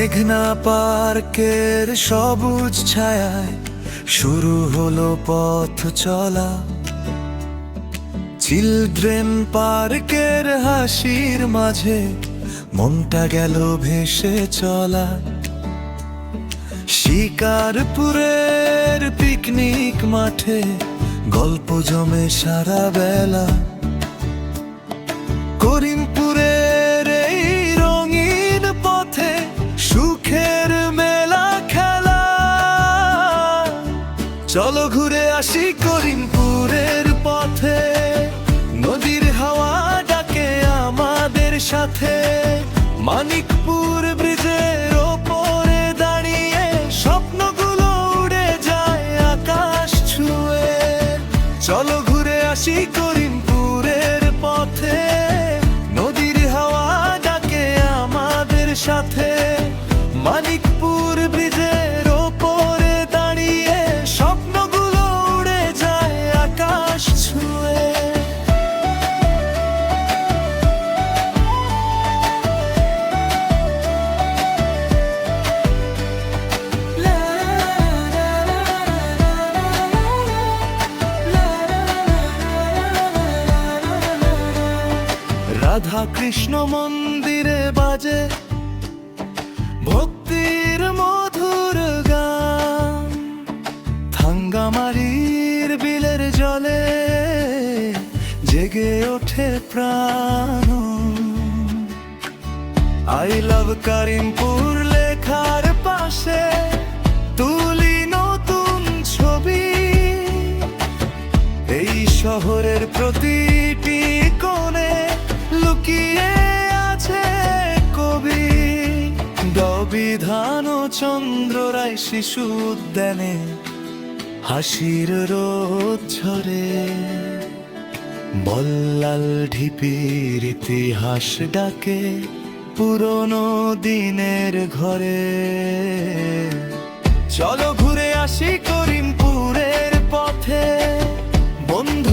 মেঘনা পার্কের সবুজ ছায়ায় শুরু হলো পথ চলা। চিলড্রেন পার্কের হাসির মাঝে মনটা গেল ভেসে চলা। শিকারপুরের পিকনিক মাঠে গল্প জমে সারা বেলা। করিমপুরের এই রঙিন পথে সুখের মেলা খেলা। চলো ঘুরে আসি করিমপুরের পথে, নদীর হাওয়া ডাকে আমাদের সাথে। মানিকপুর ব্রিজের ওপরে দাঁড়িয়ে স্বপ্নগুলো উড়ে যায় আকাশ ছুঁয়ে। চলো ঘুরে আসি করিমপুরের পথে, নদীর হাওয়া ডাকে আমাদের সাথে। মানিকপুর ব্রিজের ওপরে দাঁড়িয়ে স্বপ্নগুলো উড়ে যায় আকাশ ছুঁয়ে। রাধা কৃষ্ণ মন্দিরে বাজে ভক্তির মধুর গান। থাঙ্গামারির বিলের জলে জেগে ওঠে প্রাণ। আই লাভ করিমপুর লেখার পাশে তুলি নতুন ছবি। এই শহরের প্রতিটি কোণে লুকিয়ে আছে কবি। বিধান ও চন্দ্র রায় শিশু উদ্যানে হাসির রোদ ঝরে। বল্লাল ঢিপির ইতিহাস ডাকে পুরনো দিনের ঘরে। চলো ঘুরে আসি করিমপুরের পথে, বন্ধু